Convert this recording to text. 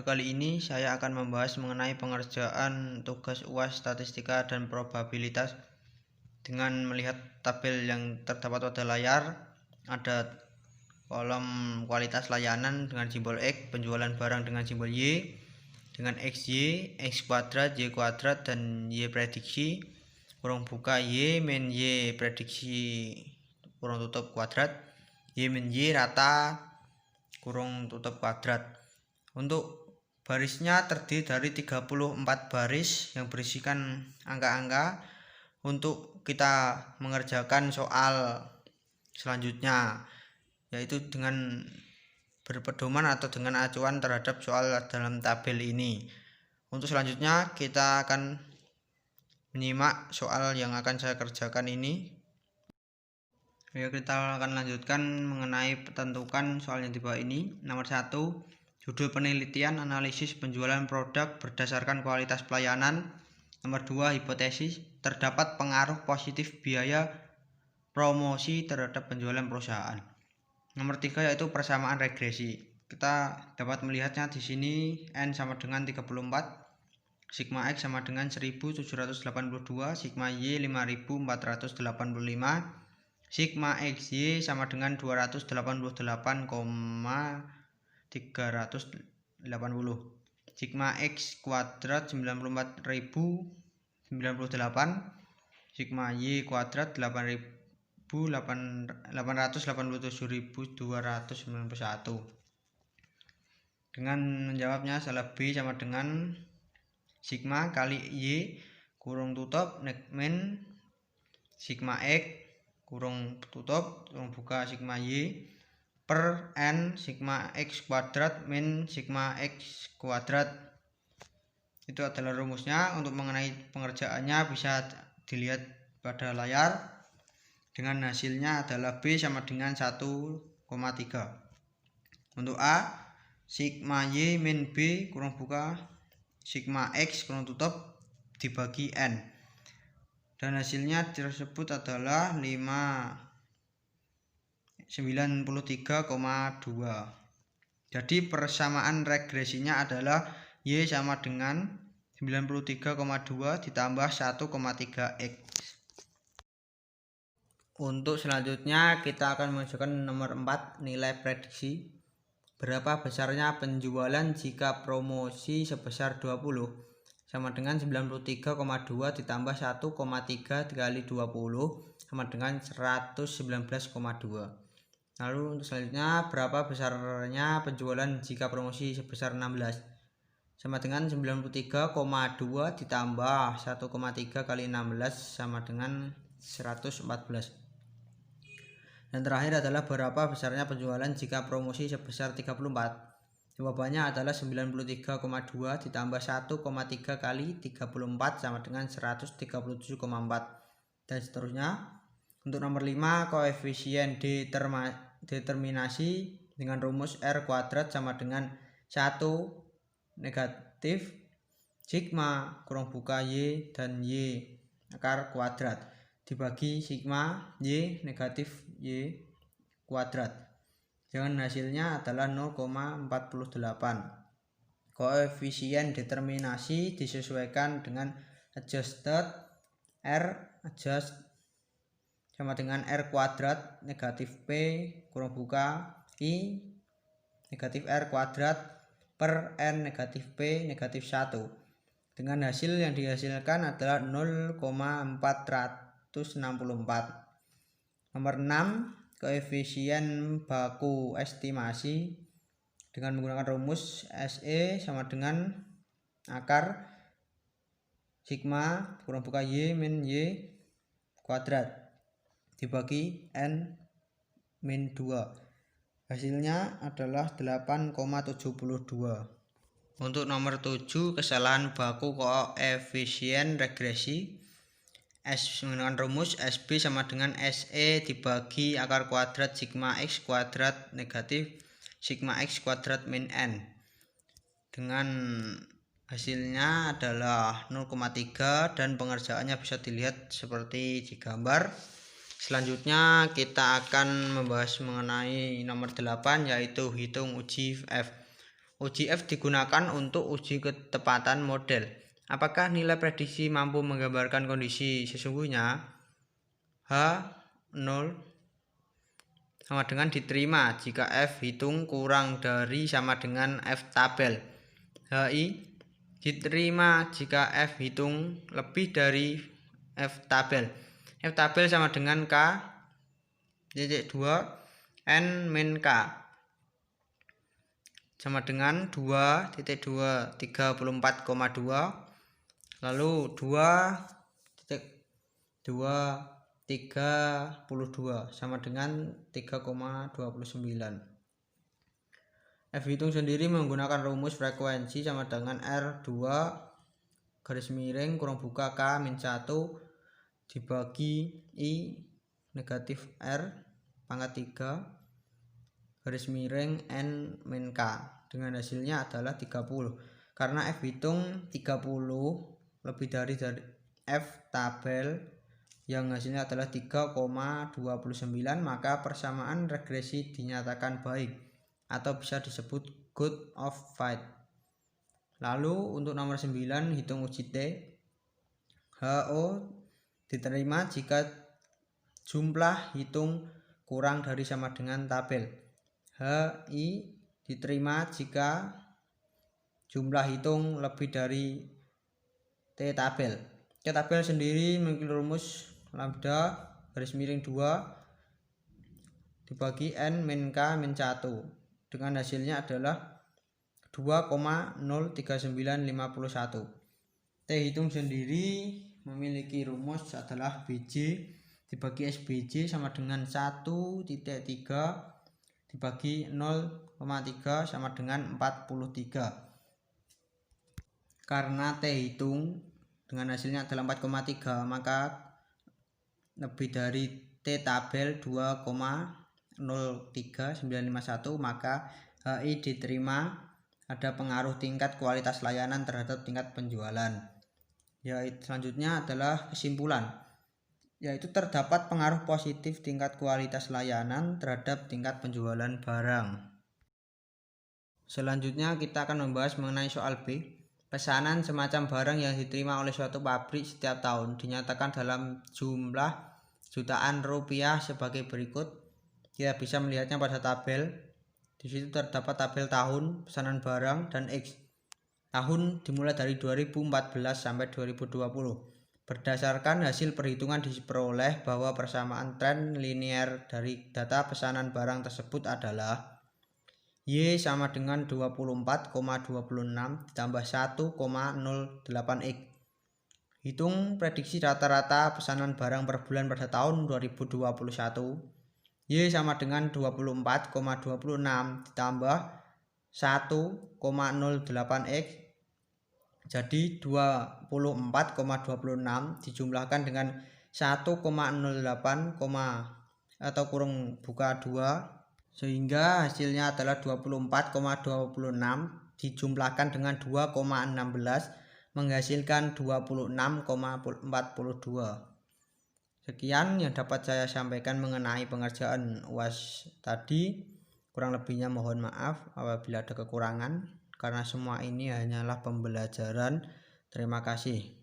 Kali ini saya akan membahas mengenai pengerjaan tugas UAS statistika dan probabilitas dengan melihat tabel yang terdapat pada layar. Ada kolom kualitas layanan dengan simbol X, penjualan barang dengan simbol Y, dengan XY, X kuadrat, Y kuadrat, dan Y prediksi, kurung buka Y min Y prediksi, kurung tutup kuadrat, Y min Y rata, kurung tutup kuadrat. Untuk barisnya terdiri dari 34 baris yang berisikan angka-angka. Untuk kita mengerjakan soal selanjutnya, yaitu dengan berpedoman atau dengan acuan terhadap soal dalam tabel ini. Untuk selanjutnya kita akan menyimak soal yang akan saya kerjakan ini. Ya, kita akan lanjutkan mengenai tentukan soal yang di bawah ini. Nomor 1, judul penelitian analisis penjualan produk berdasarkan kualitas pelayanan. Nomor 2, hipotesis terdapat pengaruh positif biaya promosi terhadap penjualan perusahaan. Nomor 3 yaitu persamaan regresi. Kita dapat melihatnya di sini N sama dengan 34, sigma X sama dengan 1782, sigma Y 5485, sigma XY sama dengan 288,380, sigma X kuadrat 94.098, sigma Y kuadrat 887.291. Dengan menjawabnya salah B sama dengan sigma kali Y kurung tutup min sigma X kurung tutup kurung buka sigma Y per N sigma X kuadrat min sigma X kuadrat. Itu adalah rumusnya. Untuk mengenai pengerjaannya bisa dilihat pada layar. Dengan hasilnya adalah B sama dengan 1,3. Untuk A, sigma Y min B kurung buka sigma X kurung tutup dibagi N, dan hasilnya tersebut adalah 93,2. Jadi persamaan regresinya adalah Y sama dengan 93,2 ditambah 1,3X. Untuk selanjutnya kita akan menunjukkan nomor 4, nilai prediksi. Berapa besarnya penjualan jika promosi sebesar 20 sama dengan 93,2 ditambah 1,3 dikali 20 sama dengan 119,2. Lalu untuk selanjutnya, berapa besarnya penjualan jika promosi sebesar 16 sama dengan 93,2 ditambah 1,3 kali 16 sama dengan 114. Dan terakhir adalah berapa besarnya penjualan jika promosi sebesar 34. Jawabannya adalah 93,2 ditambah 1,3 kali 34 sama dengan 137,4, dan seterusnya. Untuk nomor 5, koefisien determinasi dengan rumus R kuadrat sama dengan 1 negatif sigma kurung buka Y dan Y akar kuadrat dibagi sigma Y negatif Y kuadrat, dengan hasilnya adalah 0,48. Koefisien determinasi disesuaikan dengan adjusted R adjust sama dengan R kuadrat negatif P kurung buka I negatif R kuadrat per N negatif P negatif 1, dengan hasil yang dihasilkan adalah 0,464. Nomor 6, koefisien baku estimasi dengan menggunakan rumus SE sama dengan akar sigma kurung buka Y min Y kuadrat dibagi N min 2. Hasilnya adalah 8,72. Untuk nomor 7, kesalahan baku koefisien regresi. S menggunakan rumus SB sama dengan SE dibagi akar kuadrat sigma X kuadrat negatif sigma X kuadrat min N, dengan hasilnya adalah 0,3, dan pengerjaannya bisa dilihat seperti di gambar. Selanjutnya kita akan membahas mengenai nomor 8, yaitu hitung uji F. Uji F digunakan untuk uji ketepatan model. Apakah nilai prediksi mampu menggambarkan kondisi sesungguhnya? H 0 sama dengan diterima jika F hitung kurang dari sama dengan F tabel. HI diterima jika F hitung lebih dari F tabel. F tabel sama dengan K titik 2 N min K sama dengan 2.2 34,2 lalu 2.2 32 sama dengan 3,29. F hitung sendiri menggunakan rumus frekuensi sama dengan R2 garis miring kurang buka K min 1 dibagi I negatif R pangkat 3 garis miring N min K dengan hasilnya adalah 30. Karena F hitung 30 lebih dari F tabel yang hasilnya adalah 3,29, maka persamaan regresi dinyatakan baik atau bisa disebut good of fit. Lalu untuk nomor 9 hitung uji T. HO diterima jika jumlah hitung kurang dari sama dengan tabel. HI diterima jika jumlah hitung lebih dari T tabel. T tabel sendiri memiliki rumus lambda garis miring 2 dibagi N min K min 1 dengan hasilnya adalah 2,03951. T hitung sendiri memiliki rumus adalah BJ dibagi SBJ sama dengan 1,3 dibagi 0,3 sama dengan 43. Karena T hitung dengan hasilnya adalah 4,3, maka lebih dari T tabel 2,03951, maka HI diterima ada pengaruh tingkat kualitas layanan terhadap tingkat penjualan. Selanjutnya adalah kesimpulan, yaitu terdapat pengaruh positif tingkat kualitas layanan terhadap tingkat penjualan barang. Selanjutnya kita akan membahas mengenai soal B. Pesanan semacam barang yang diterima oleh suatu pabrik setiap tahun dinyatakan dalam jumlah jutaan rupiah sebagai berikut. Kita bisa melihatnya pada tabel. Di situ terdapat tabel tahun, pesanan barang, dan X. Tahun dimulai dari 2014 sampai 2020. Berdasarkan hasil perhitungan diperoleh bahwa persamaan tren linear dari data pesanan barang tersebut adalah Y sama dengan 24,26 ditambah 1,08X. Hitung prediksi rata-rata pesanan barang per bulan pada tahun 2021. Y sama dengan 24,26 ditambah 1,08X. Jadi 24,26 dijumlahkan dengan 1,08, atau kurung buka 2, sehingga hasilnya adalah 24,26 dijumlahkan dengan 2,16 menghasilkan 26,42. Sekian yang dapat saya sampaikan mengenai pengerjaan UAS tadi. Kurang lebihnya mohon maaf apabila ada kekurangan, karena semua ini hanyalah pembelajaran. Terima kasih.